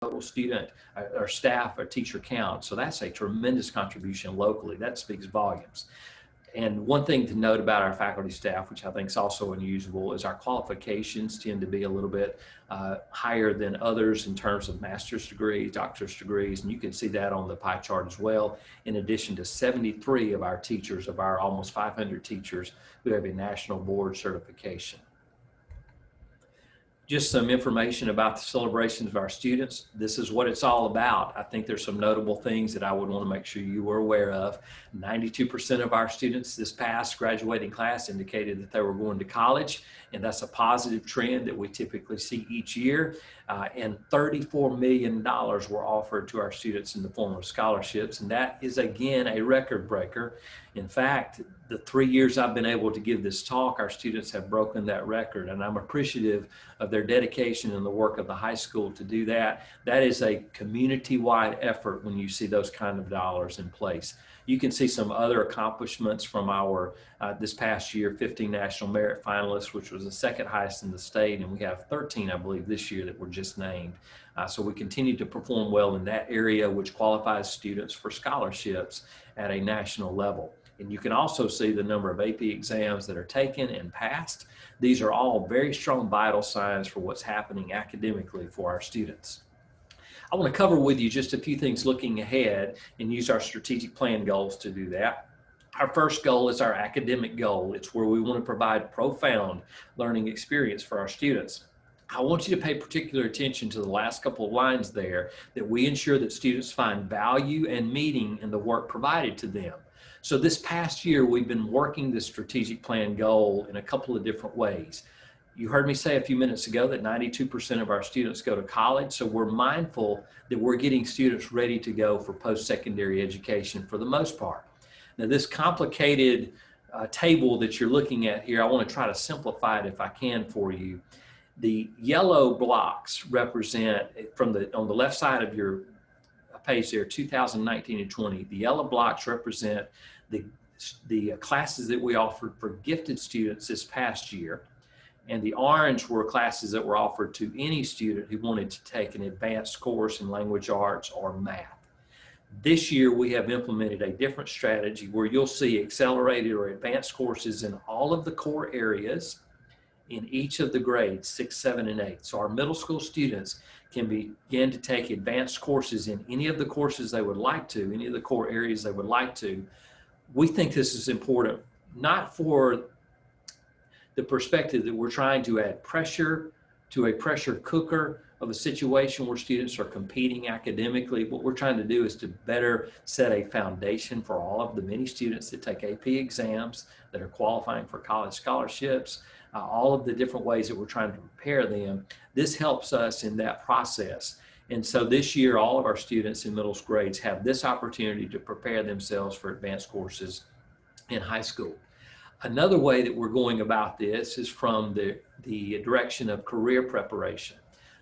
total student or staff or teacher count. So that's a tremendous contribution locally. That speaks volumes. And one thing to note about our faculty staff, which I think is also unusual, is our qualifications tend to be a little bit higher than others in terms of master's degrees, doctor's degrees, and you can see that on the pie chart as well, in addition to 73 of our teachers, of our almost 500 teachers, who have a national board certification. Just some information about the celebrations of our students. This is what it's all about. I think there's some notable things that I would want to make sure you were aware of. 92% of our students this past graduating class indicated that they were going to college, and that's a positive trend that we typically see each year. And $34 million were offered to our students in the form of scholarships, and that is again a record breaker. In fact, the 3 years I've been able to give this talk, our students have broken that record, and I'm appreciative of their dedication and the work of the high school to do that. That is a community-wide effort when you see those kind of dollars in place. You can see some other accomplishments from our this past year, 15 National Merit finalists, which was the second highest in the state, and we have 13, I believe, this year that were just named. So we continue to perform well in that area, which qualifies students for scholarships at a national level. And you can also see the number of AP exams that are taken and passed. These are all very strong vital signs for what's happening academically for our students. I want to cover with you just a few things looking ahead and use our strategic plan goals to do that. Our first goal is our academic goal. It's where we want to provide profound learning experience for our students. I want you to pay particular attention to the last couple of lines there, that we ensure that students find value and meaning in the work provided to them. So this past year, we've been working the strategic plan goal in a couple of different ways. You heard me say a few minutes ago that 92% of our students go to college, so we're mindful that we're getting students ready to go for post-secondary education for the most part. Now, this complicated table that you're looking at here, I want to try to simplify it if I can for you. The yellow blocks represent, on the left side of your page there, 2019 and 20, the yellow blocks represent the classes that we offered for gifted students this past year. And the orange were classes that were offered to any student who wanted to take an advanced course in language arts or math. This year, we have implemented a different strategy where you'll see accelerated or advanced courses in all of the core areas in each of the grades, 6, 7, and 8. So our middle school students can begin to take advanced courses in any of the courses they would like to, any of the core areas they would like to. We think this is important, not for the perspective that we're trying to add pressure to a pressure cooker of a situation where students are competing academically. What we're trying to do is to better set a foundation for all of the many students that take AP exams, that are qualifying for college scholarships, all of the different ways that we're trying to prepare them. This helps us in that process. And so this year, all of our students in middle grades have this opportunity to prepare themselves for advanced courses in high school. Another way that we're going about this is from the direction of career preparation.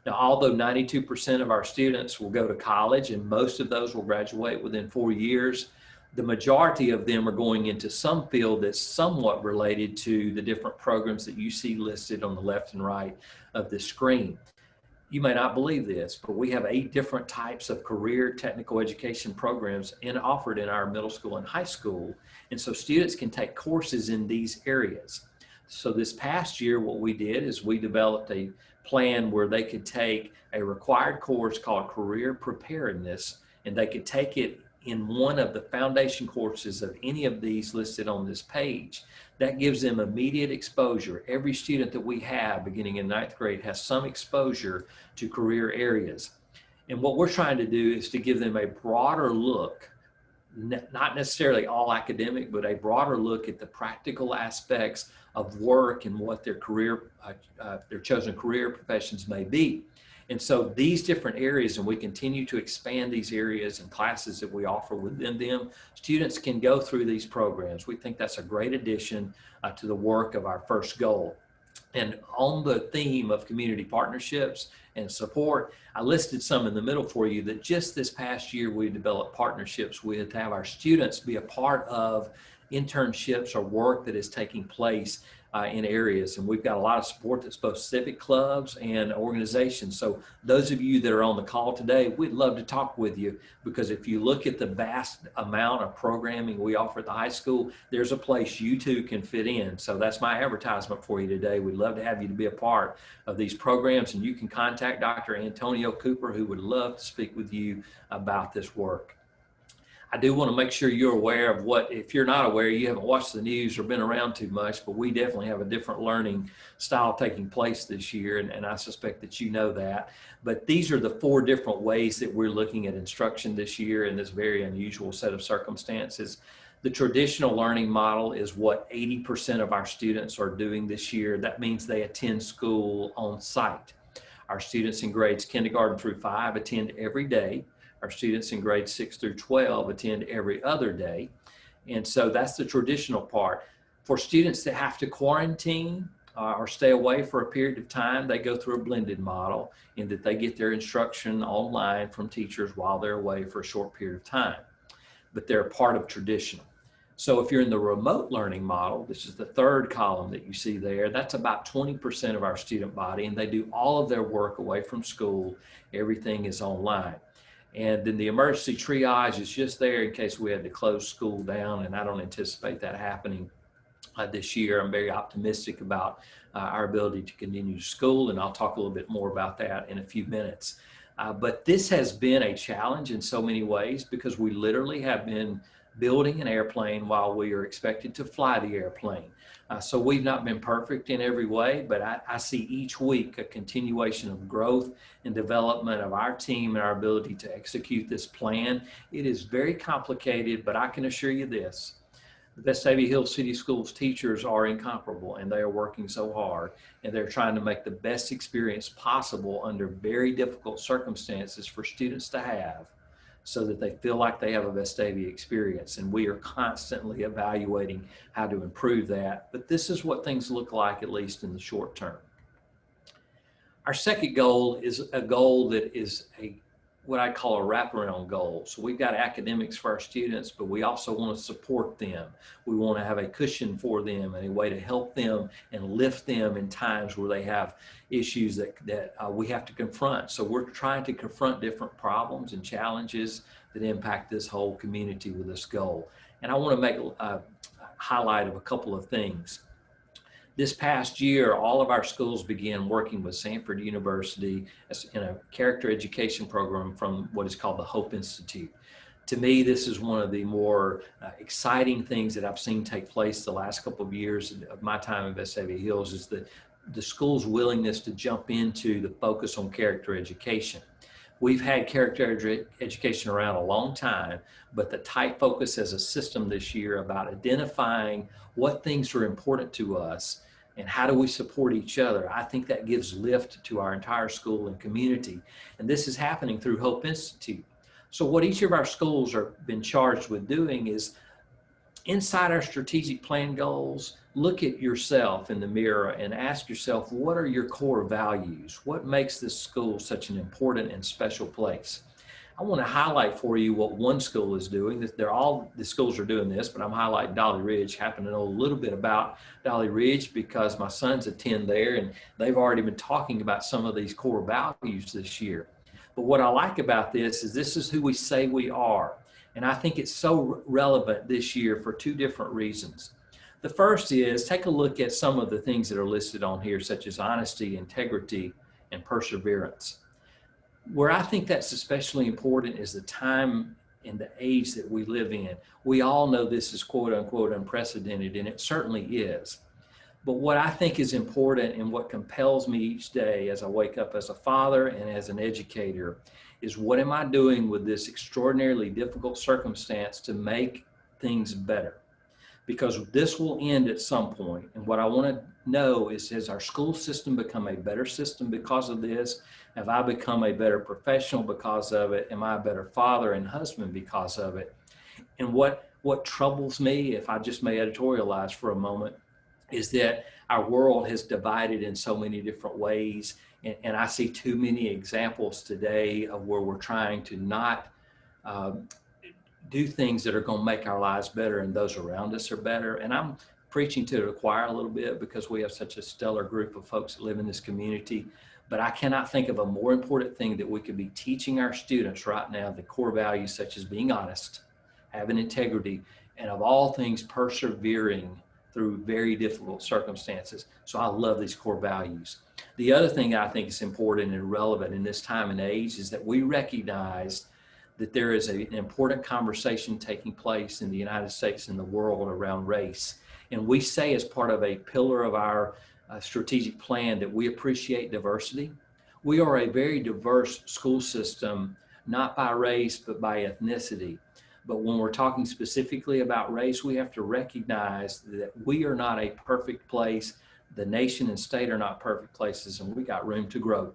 Now, although 92% of our students will go to college and most of those will graduate within 4 years, the majority of them are going into some field that's somewhat related to the different programs that you see listed on the left and right of the screen. You may not believe this, but we have 8 different types of career technical education programs offered in our middle school and high school. And so students can take courses in these areas. So this past year, what we did is we developed a plan where they could take a required course called Career Preparedness, and they could take it in one of the foundation courses of any of these listed on this page. That gives them immediate exposure. Every student that we have beginning in 9th grade has some exposure to career areas. And what we're trying to do is to give them a broader look, not necessarily all academic, but a broader look at the practical aspects of work and what their their chosen career professions may be. And so these different areas, and we continue to expand these areas and classes that we offer within them, students can go through these programs. We think that's a great addition to the work of our first goal. And on the theme of community partnerships and support, I listed some in the middle for you that just this past year we developed partnerships with to have our students be a part of internships or work that is taking place in areas. And we've got a lot of support that's both civic clubs and organizations. So those of you that are on the call today, we'd love to talk with you, because if you look at the vast amount of programming we offer at the high school, there's a place you too can fit in. So that's my advertisement for you today. We'd love to have you to be a part of these programs, and you can contact Dr. Antonio Cooper, who would love to speak with you about this work. I do want to make sure you're aware of what, if you're not aware, you haven't watched the news or been around too much, but we definitely have a different learning style taking place this year, and I suspect that you know that. But these are the 4 different ways that we're looking at instruction this year in this very unusual set of circumstances. The traditional learning model is what 80% of our students are doing this year. That means they attend school on site. Our students in grades kindergarten through 5 attend every day. Our students in grades 6 through 12 attend every other day. And so that's the traditional part. For students that have to quarantine or stay away for a period of time, they go through a blended model in that they get their instruction online from teachers while they're away for a short period of time. But they're a part of traditional. So if you're in the remote learning model, this is the 3rd column that you see there, that's about 20% of our student body, and they do all of their work away from school. Everything is online. And then the emergency triage is just there in case we had to close school down, and I don't anticipate that happening this year. I'm very optimistic about our ability to continue school, and I'll talk a little bit more about that in a few minutes. But this has been a challenge in so many ways, because we literally have been building an airplane while we are expected to fly the airplane. So we've not been perfect in every way, but I see each week a continuation of growth and development of our team and our ability to execute this plan. It is very complicated, but I can assure you this: the Vestavia Hills City Schools teachers are incomparable, and they are working so hard, and they're trying to make the best experience possible under very difficult circumstances for students to have, so that they feel like they have a Vestavia experience. And we are constantly evaluating how to improve that. But this is what things look like, at least in the short term. Our second goal is a goal that is what I call a wraparound goal. So we've got academics for our students, but we also want to support them. We want to have a cushion for them and a way to help them and lift them in times where they have issues that we have to confront. So we're trying to confront different problems and challenges that impact this whole community with this goal. And I want to make a highlight of a couple of things. This past year, all of our schools began working with Samford University in a character education program from what is called the Hope Institute. To me, this is one of the more exciting things that I've seen take place the last couple of years of my time in Vestavia Hills, is the school's willingness to jump into the focus on character education. We've had character education around a long time, but the tight focus as a system this year about identifying what things are important to us and how do we support each other, I think that gives lift to our entire school and community. And this is happening through Hope Institute. So what each of our schools have been charged with doing is, inside our strategic plan goals, look at yourself in the mirror and ask yourself, what are your core values? What makes this school such an important and special place? I want to highlight for you what one school is doing. The schools are doing this, but I'm highlighting Dolly Ridge. Happen to know a little bit about Dolly Ridge because my sons attend there, and they've already been talking about some of these core values this year. But what I like about this is who we say we are. And I think it's so relevant this year for 2 different reasons. The first is, take a look at some of the things that are listed on here, such as honesty, integrity, and perseverance. Where I think that's especially important is the time and the age that we live in. We all know this is quote unquote unprecedented, and it certainly is. But what I think is important and what compels me each day as I wake up as a father and as an educator is, what am I doing with this extraordinarily difficult circumstance to make things better? Because this will end at some point. And what I want to know is, has our school system become a better system because of this? Have I become a better professional because of it? Am I a better father and husband because of it? And what troubles me, if I just may editorialize for a moment, is that our world has divided in so many different ways. And I see too many examples today of where we're trying to not do things that are going to make our lives better and those around us are better. And I'm preaching to the choir a little bit because we have such a stellar group of folks that live in this community. But I cannot think of a more important thing that we could be teaching our students right now, the core values such as being honest, having integrity, and of all things, persevering through very difficult circumstances. So I love these core values. The other thing I think is important and relevant in this time and age is that we recognize that there is an important conversation taking place in the United States and the world around race. And we say as part of a pillar of our strategic plan that we appreciate diversity. We are a very diverse school system, not by race, but by ethnicity. But when we're talking specifically about race, we have to recognize that we are not a perfect place. The nation and state are not perfect places, and we got room to grow.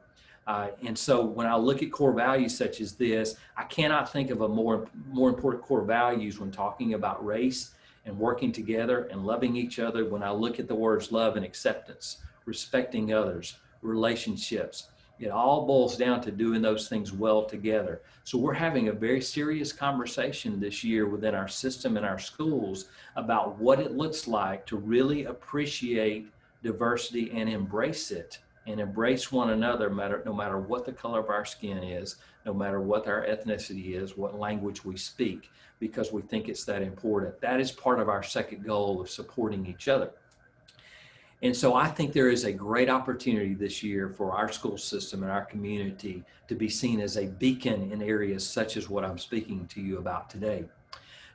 And so when I look at core values such as this, I cannot think of a more important core values when talking about race and working together and loving each other. When I look at the words love and acceptance, respecting others, relationships, it all boils down to doing those things well together. So we're having a very serious conversation this year within our system and our schools about what it looks like to really appreciate diversity and embrace it, and embrace one another, no matter what the color of our skin is, no matter what our ethnicity is, what language we speak, because we think it's that important. That is part of our second goal of supporting each other. And so I think there is a great opportunity this year for our school system and our community to be seen as a beacon in areas such as what I'm speaking to you about today.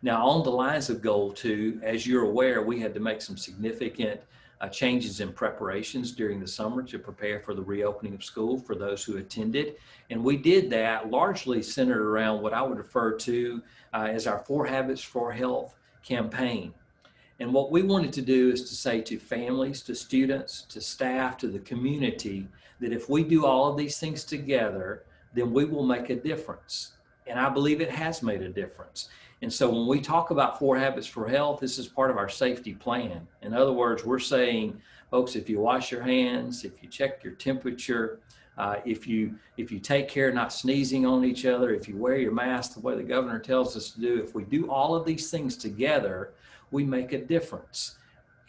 Now, on the lines of goal 2, as you're aware, we had to make some significant changes in preparations during the summer to prepare for the reopening of school for those who attended. And we did that largely centered around what I would refer to as our 4 Habits for Health campaign. And what we wanted to do is to say to families, to students, to staff, to the community, that if we do all of these things together, then we will make a difference. And I believe it has made a difference. And so when we talk about 4 Habits for Health, this is part of our safety plan. In other words, we're saying, folks, if you wash your hands, if you check your temperature, if you take care of not sneezing on each other, if you wear your mask the way the governor tells us to do, if we do all of these things together, we make a difference.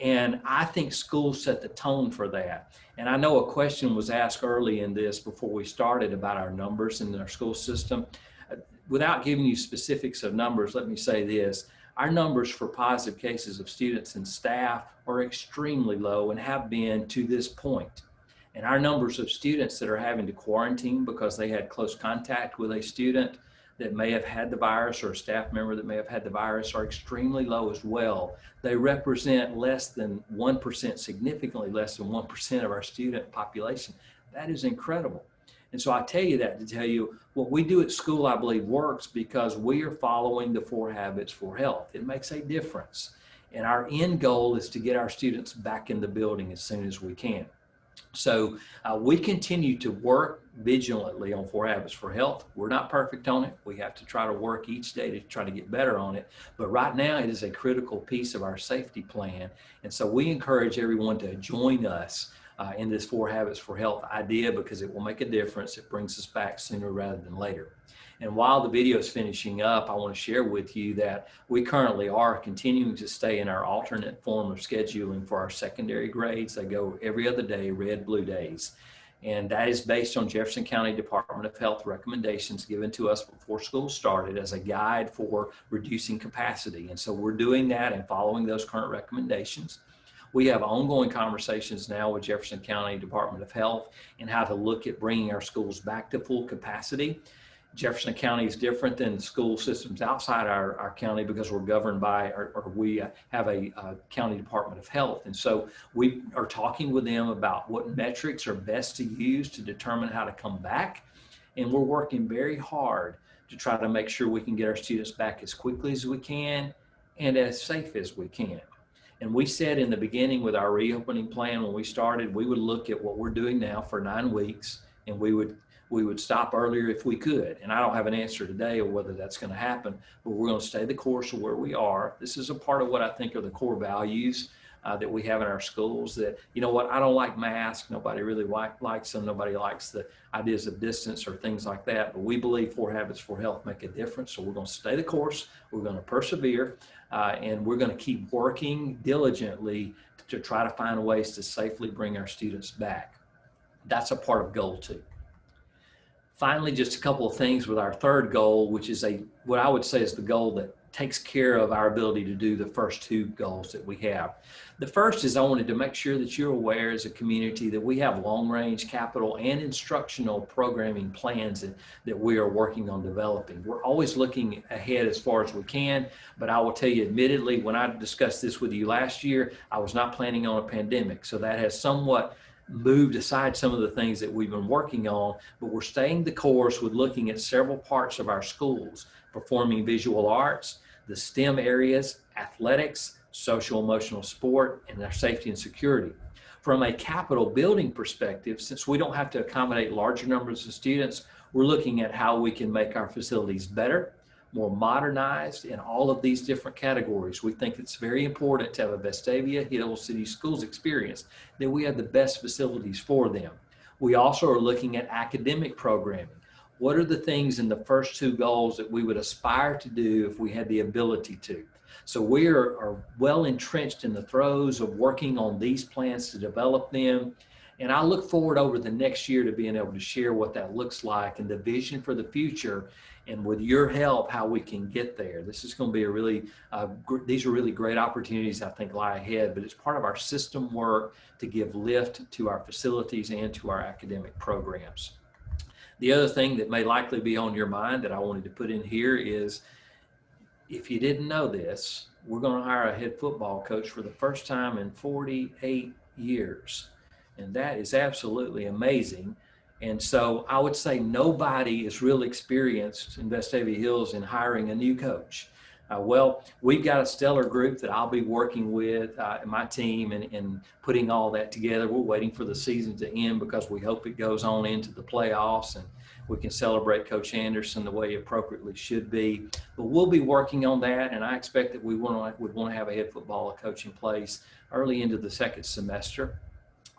And I think schools set the tone for that. And I know a question was asked early in this before we started about our numbers in our school system. Without giving you specifics of numbers, let me say this. Our numbers for positive cases of students and staff are extremely low and have been to this point. And our numbers of students that are having to quarantine because they had close contact with a student that may have had the virus or a staff member that may have had the virus are extremely low as well. They represent less than 1%, significantly less than 1% of our student population. That is incredible. And so I tell you that to tell you what we do at school, I believe works because we are following the 4 Habits for Health. It makes a difference. And our end goal is to get our students back in the building as soon as we can. So we continue to work vigilantly on 4 Habits for Health. We're not perfect on it. We have to try to work each day to try to get better on it. But right now it is a critical piece of our safety plan. And so we encourage everyone to join us in this 4 Habits for Health idea because it will make a difference. It brings us back sooner rather than later. And while the video is finishing up, I want to share with you that we currently are continuing to stay in our alternate form of scheduling for our secondary grades. They go every other day, red, blue days. And that is based on Jefferson County Department of Health recommendations given to us before school started as a guide for reducing capacity. And so we're doing that and following those current recommendations. We have ongoing conversations now with Jefferson County Department of Health and how to look at bringing our schools back to full capacity. Jefferson County is different than school systems outside our county because we're governed by, or we have a county Department of Health. And so we are talking with them about what metrics are best to use to determine how to come back. And we're working very hard to try to make sure we can get our students back as quickly as we can and as safe as we can. And we said in the beginning with our reopening plan, when we started, we would look at what we're doing now for 9 weeks, and we would stop earlier if we could. And I don't have an answer today of whether that's going to happen, but we're going to stay the course of where we are. This is a part of what I think are the core values that we have in our schools. That, you know what, I don't like masks. Nobody really likes them. Nobody likes the ideas of distance or things like that. But we believe 4 habits for health make a difference. So we're going to stay the course. We're going to persevere, and we're going to keep working diligently to try to find ways to safely bring our students back. That's a part of goal 2. Finally, just a couple of things with our third goal, which is what I would say is the goal that takes care of our ability to do the first 2 goals that we have. The first is I wanted to make sure that you're aware as a community that we have long-range capital and instructional programming plans that we are working on developing. We're always looking ahead as far as we can, but I will tell you admittedly, when I discussed this with you last year, I was not planning on a pandemic. So that has somewhat moved aside some of the things that we've been working on, but we're staying the course with looking at several parts of our schools: performing visual arts, the STEM areas, athletics, social emotional sport, and our safety and security. From a capital building perspective, since we don't have to accommodate larger numbers of students, we're looking at how we can make our facilities better, more modernized in all of these different categories. We think it's very important to have a Vestavia Hill City Schools experience, that we have the best facilities for them. We also are looking at academic programming. What are the things in the first 2 goals that we would aspire to do if we had the ability to? So we are well entrenched in the throes of working on these plans to develop them. And I look forward over the next year to being able to share what that looks like and the vision for the future, and with your help, how we can get there. This is going to be these are really great opportunities I think lie ahead, but it's part of our system work to give lift to our facilities and to our academic programs. The other thing that may likely be on your mind that I wanted to put in here is, if you didn't know this, we're going to hire a head football coach for the first time in 48 years. And that is absolutely amazing. And so I would say nobody is real experienced in Vestavia Hills in hiring a new coach. Well, we've got a stellar group that I'll be working with, my team, and putting all that together. We're waiting for the season to end because we hope it goes on into the playoffs and we can celebrate Coach Anderson the way it appropriately should be. But we'll be working on that, and I expect that we would want to have a head football coach in place early into the second semester.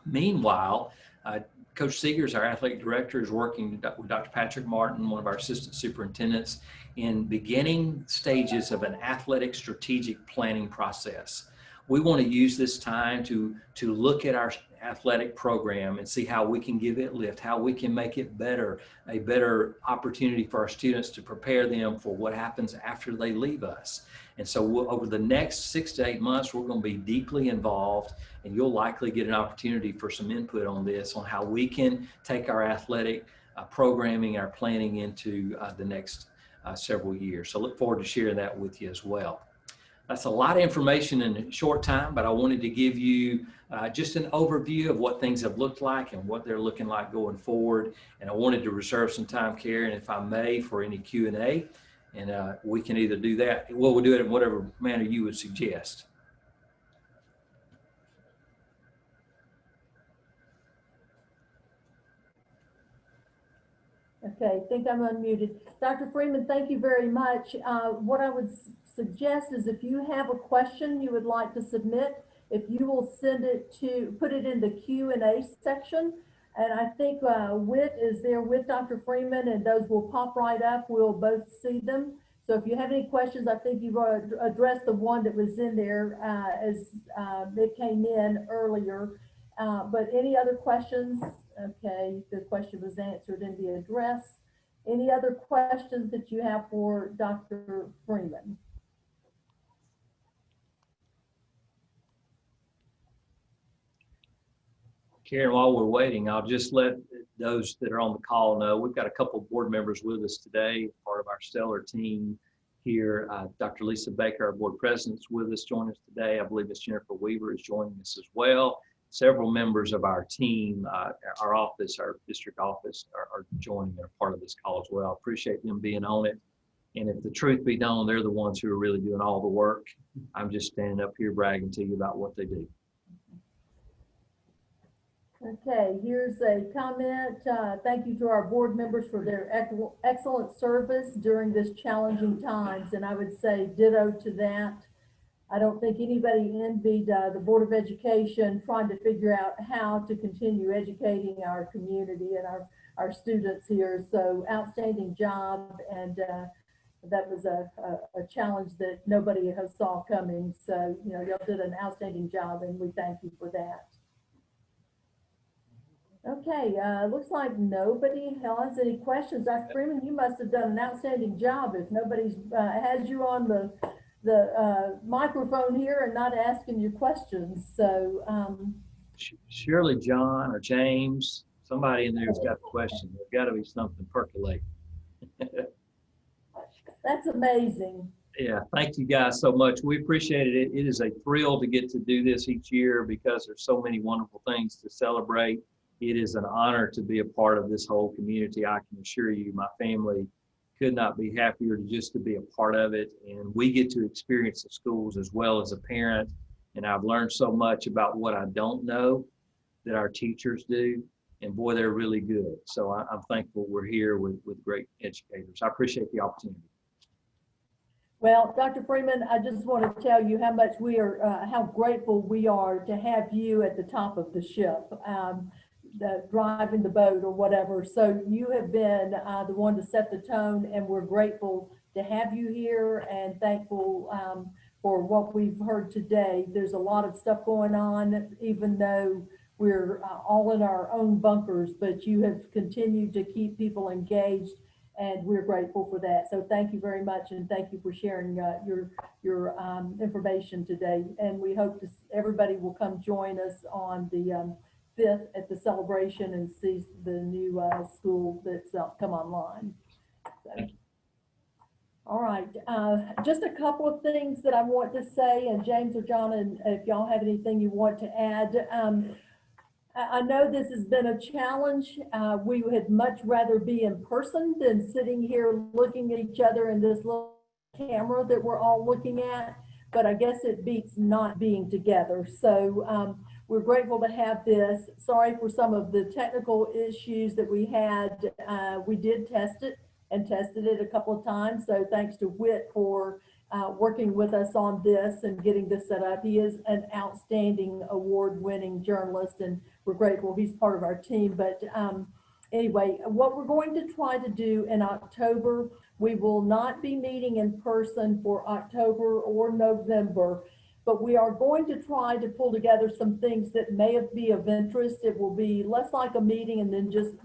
Meanwhile, Coach Seegers, our athletic director, is working with Dr. Patrick Martin, one of our assistant superintendents, in beginning stages of an athletic strategic planning process. We want to use this time to look at our athletic program and see how we can give it lift, how we can make it better, a better opportunity for our students to prepare them for what happens after they leave us. And so over the next 6 to 8 months, we're going to be deeply involved, and you'll likely get an opportunity for some input on this, on how we can take our athletic programming, our planning into the next several years. So look forward to sharing that with you as well. That's a lot of information in a short time, but I wanted to give you just an overview of what things have looked like and what they're looking like going forward. And I wanted to reserve some time, Karen, if I may, for any Q&A. And we can either do that, well, we'll do it in whatever manner you would suggest. Okay, I think I'm unmuted. Dr. Freeman, thank you very much. What I would suggest is, if you have a question you would like to submit, if you will put it in the Q&A section. And I think Whit is there with Dr. Freeman, and those will pop right up. We'll both see them. So if you have any questions, I think you've addressed the one that was in there as it came in earlier. But any other questions? Okay, the question was answered in the address. Any other questions that you have for Dr. Freeman? Karen, while we're waiting, I'll just let those that are on the call know we've got a couple of board members with us today, part of our stellar team here. Dr. Lisa Baker, our board president, is with us, joining us today. I believe Ms. Jennifer Weaver is joining us as well. Several members of our team, our office, our district office, are joining and are part of this call as well. I appreciate them being on it. And if the truth be known, they're the ones who are really doing all the work. I'm just standing up here bragging to you about what they do. Okay, here's a comment. Thank you to our board members for their excellent service during this challenging times. And I would say ditto to that. I don't think anybody envied the Board of Education trying to figure out how to continue educating our community and our students here. So outstanding job, and that was a challenge that nobody has saw coming. So, you know, y'all did an outstanding job, and we thank you for that. Okay, looks like nobody has any questions. Dr. Freeman, you must have done an outstanding job if nobody's has you on the microphone here and not asking you questions. So Surely John or James, somebody in there's got a question. There's got to be something percolating. that's amazing. Yeah, thank you guys so much. We appreciate it. It is a thrill to get to do this each year because there's so many wonderful things to celebrate. It is an honor to be a part of this whole community. I can assure you, my family could not be happier to be a part of it. And we get to experience the schools as well as a parent. And I've learned so much about what I don't know that our teachers do. And boy, they're really good. So I'm thankful we're here with great educators. I appreciate the opportunity. Well, Dr. Freeman, I just want to tell you how much we are, how grateful we are to have you at the top of the ship. Driving the boat or whatever. So you have been the one to set the tone, and we're grateful to have you here and thankful for what we've heard today. There's a lot of stuff going on, even though we're all in our own bunkers, but you have continued to keep people engaged, and we're grateful for that. So thank you very much, and thank you for sharing your information today. And we hope everybody will come join us on the 5th at the celebration and see the new school that's come online. So, all right, just a couple of things that I want to say, and James or John, and if y'all have anything you want to add. I know this has been a challenge. We would much rather be in person than sitting here looking at each other in this little camera that we're all looking at, but I guess it beats not being together. So we're grateful to have this. Sorry for some of the technical issues that we had. We did test it and tested it a couple of times. So thanks to Whit for working with us on this and getting this set up. He is an outstanding award-winning journalist, and we're grateful he's part of our team. But anyway, what we're going to try to do in October, we will not be meeting in person for October or November, but we are going to try to pull together some things that may be of interest. It will be less like a meeting and then just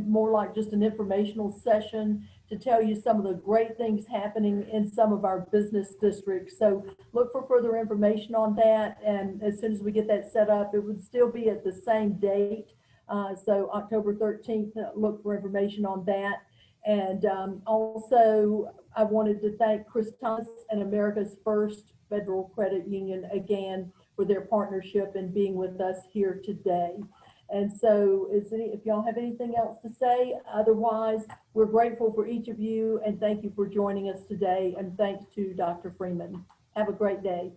more like just an informational session to tell you some of the great things happening in some of our business districts. So look for further information on that. And as soon as we get that set up, it would still be at the same date. So October 13th, look for information on that. And also, I wanted to thank Chris Thomas and America's First Federal Credit Union again for their partnership and being with us here today. And so if y'all have anything else to say, otherwise, we're grateful for each of you and thank you for joining us today. And thanks to Dr. Freeman. Have a great day.